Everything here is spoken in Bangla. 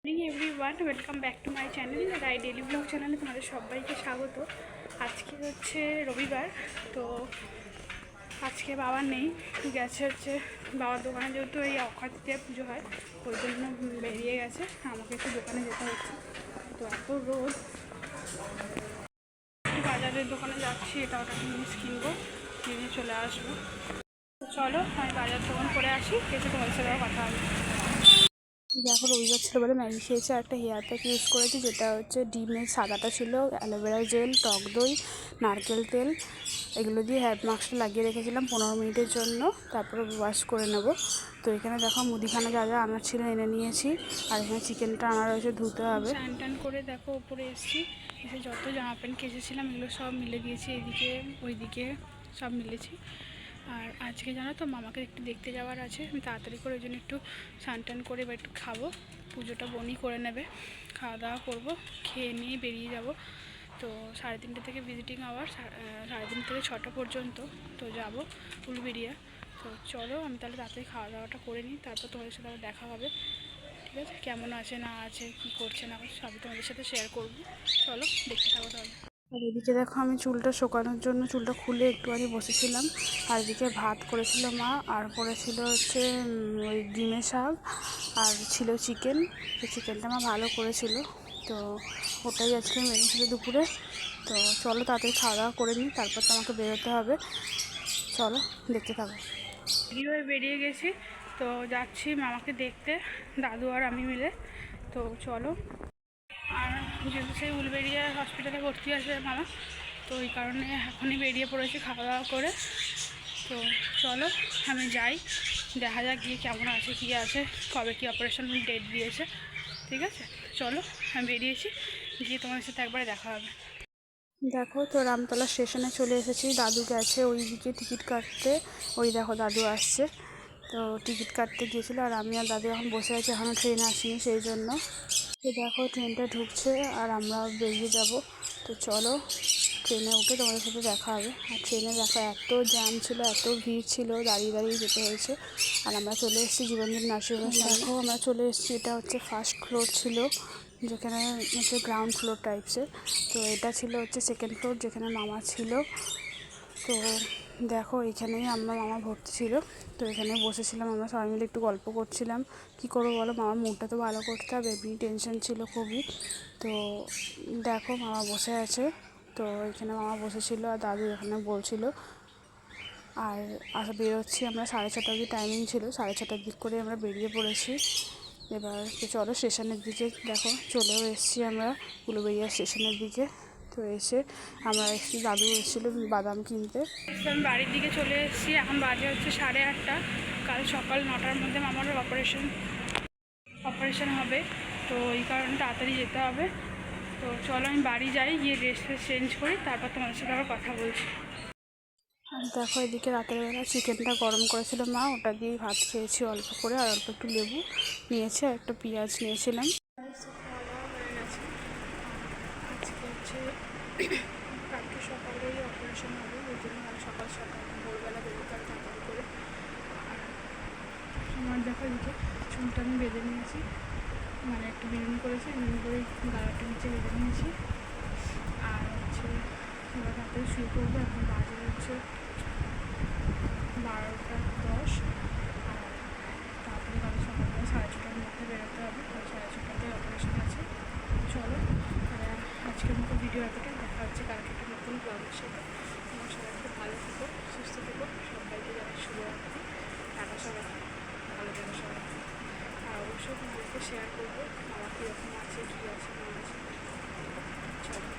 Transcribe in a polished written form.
Everyone, welcome back to my channel Rai daily blog চ্যানেলে তোমাদের সবাইকে স্বাগত। আজকে হচ্ছে রবিবার, তো আজকে বাবা নেই, গেছে হচ্ছে বাবার দোকানে, যেহেতু এই অক্ষয় তৃতীয়া পুজো হয় ওই জন্য বেরিয়ে গেছে। আমাকে একটু দোকানে যেতে হচ্ছে, তো এত রোদ, একটু বাজারের দোকানে যাচ্ছি, এটা ওটা জিনিস কিনবো, কিনে চলে আসবো। চলো আমি বাজার দোকান করে আসি, এসে তোমাদের সাথে কথা হবে। দেখো রবিবার ছিল বলে ম্যাগি খেয়েছি, আর একটা হেয়ার প্যাক ইউজ করেছি, যেটা হচ্ছে ডিমের সাদাটা ছিল, অ্যালোভেরা জেল, টক দই, নারকেল তেল, এগুলো দিয়ে হেয়ার মাস্কটা লাগিয়ে রেখেছিলাম 15 মিনিটের জন্য, তারপরে ওয়াশ করে নেব। তো এখানে দেখো মুদিখানা যা যা আনার ছিল এনে নিয়েছি, আর এখানে চিকেনটা আনা রয়েছে, ধুতে হবে। স্নান টান করে দেখো উপরে এসেছি, এসে যত জামা প্যান্ট কেচেছিলাম এগুলো সব মিলে দিয়েছি, এদিকে ওইদিকে সব মিলেছি। আর আজকে জানো তো মামাকে একটু দেখতে যাওয়ার আছে, আমি তাড়াতাড়ি করে ওই জন্য একটু স্নান টান করে এবার একটু খাবো, পুজোটা বোনই করে নেবে, খাওয়া দাওয়া করবো, খেয়ে নিয়ে বেরিয়ে যাব। তো 3:30 থেকে ভিজিটিং আওয়ার, 3:30 থেকে 6টা পর্যন্ত, তো যাব উলুবেড়িয়া। তো চলো আমি তাহলে তাড়াতাড়ি খাওয়া দাওয়াটা করে নিই, তারপর তোমাদের সাথে আবার দেখা হবে, ঠিক আছে? কেমন আছে না আছে, কী করছে না, সবই তোমাদের সাথে শেয়ার করবো। চলো দেখতে থাকো তাহলে। আর এদিকে দেখো আমি চুলটা শোকানোর জন্য চুলটা খুলে একটুখানি বসেছিলাম, আর এদিকে ভাত করেছিল মা, আর করেছিল হচ্ছে ওই ডিমের শাক, আর ছিল চিকেন। তো চিকেনটা মা ভালো করেছিল, তো ওটাই আজকে মেনু ছিল দুপুরে। তো চলো তাড়াতাড়ি খাওয়া দাওয়া করে নিই, তারপর তো আমাকে বেরোতে হবে, চলো দেখতে থাকো। বেরিয়ে গেছি, তো যাচ্ছি মামাকে দেখতে, দাদু আর আমি মিলে। তো চলো, আর যেহেতু সেই উলবেড়িয়া হসপিটালে ভর্তি আছে মামা, তো ওই কারণে এখনই বেরিয়ে পড়েছি খাওয়া দাওয়া করে। তো চলো আমি যাই, দেখা যাক গিয়ে কেমন আছে, কী আছে, কবে কী অপারেশন ডেট দিয়েছে, ঠিক আছে? চলো আমি বেরিয়েছি, গিয়ে তোমাদের সাথে একবারে দেখা হবে। দেখো তো রামতলা স্টেশনে চলে এসেছি, দাদু গেছে ওই দিকে টিকিট কাটতে, ওই দেখো দাদু আসছে। তো টিকিট কাটতে গিয়েছিলো, আর আমি আর দাদু এখন বসে আছি, এখনও ট্রেন আসেনি সেই জন্য। তো দেখো ট্রেনটা ঢুকছে আর আমরা বেরিয়ে যাব। তো চলো ট্রেনে উঠে তোমাদের সাথে দেখা হবে। আর ট্রেনে দেখো এত জ্যাম ছিল, এত ভিড় ছিল, দাঁড়িয়ে দাঁড়িয়ে যেতে হয়েছে। আর আমরা চলে এসেছি জীবনদীপ নার্সিংহোমের সামনে। দেখো আমরা চলে এসেছি, এটা হচ্ছে ফার্স্ট ফ্লোর ছিল, যেখানে হচ্ছে গ্রাউন্ড ফ্লোর টাইপসের। তো এটা ছিল হচ্ছে সেকেন্ড ফ্লোর, যেখানে মামা ছিল। তো দেখো এখানেই আমার মামা ভর্তি ছিল, তো এখানে বসেছিলাম, আমরা সবাই মিলে একটু গল্প করছিলাম। কী করবো বলো, মামার মুডটা তো ভালো করতে হবে, এমনি টেনশন ছিল খুবই। তো দেখো মামা বসে আছে, তো এখানে মামা বসেছিল, আর দাদু এখানে বলছিল। আর বেরোচ্ছি আমরা, 6:30 অবধি টাইমিং ছিল, 6:30টার দিক করে আমরা বেরিয়ে পড়েছি। এবার তো চলো স্টেশনের দিকে, দেখো চলেও এসেছি আমরা উলুবেড়িয়া স্টেশনের দিকে। তো এসে আমরা এসেছি, দাদু এসেছিলো বাদাম কিনতে। আমি বাড়ির দিকে চলে এসেছি, এখন বাজে হচ্ছে 8:30। কাল সকাল 9টার মধ্যে আমার অপারেশন হবে, তো এই কারণে তাড়াতাড়ি যেতে হবে। তো চলো আমি বাড়ি যাই, গিয়ে ড্রেস চেঞ্জ করি, তারপর তোমাদের সাথে আবার কথা বলছি। আর দেখো এদিকে রাতের বেলা চিকেনটা গরম করেছিল মা, ওটা দিয়েই ভাত খেয়েছি অল্প করে, আর অল্প একটু লেবু নিয়েছি, আর একটা পেঁয়াজ নিয়েছিলাম। আজকে হচ্ছে কালকে সকালেই অপারেশন হবে, ওই জন্য আমি সকাল সকাল ভোরবেলা বেরোতে হবে তাড়াতাড়ি করে। আর আমার দেখো এদিকে চুলটা আমি বেঁধে নিয়েছি, মানে একটু বিনুনি করেছি, বিনুনি করে গালাটা নিচে বেঁধে নিয়েছি। আর হচ্ছে এবার রাতে শুয়ে পড়বো, এখন বাজে হচ্ছে 12:10। আর তারপরে কাল সকালবেলা 6:30টার মধ্যে বেরোতে হবে, কাল 6:30টায় অপারেশন আছে। চলো আর আজকের মতো ভিডিও এতটাই, দেখা হচ্ছে কালকে একটা নতুন ব্লগের সাথে। তোমার সবাই খুব ভালো থেকো, সুস্থ থেকো, সবাইকে জানাই শুভরাত্রি, টাটা, সবাইকে ভালো থেকো সবাই। আর অবশ্যই তোমাদেরকে শেয়ার করবো বাবা কীরকম আছে, কী আছে না আছে। চলো।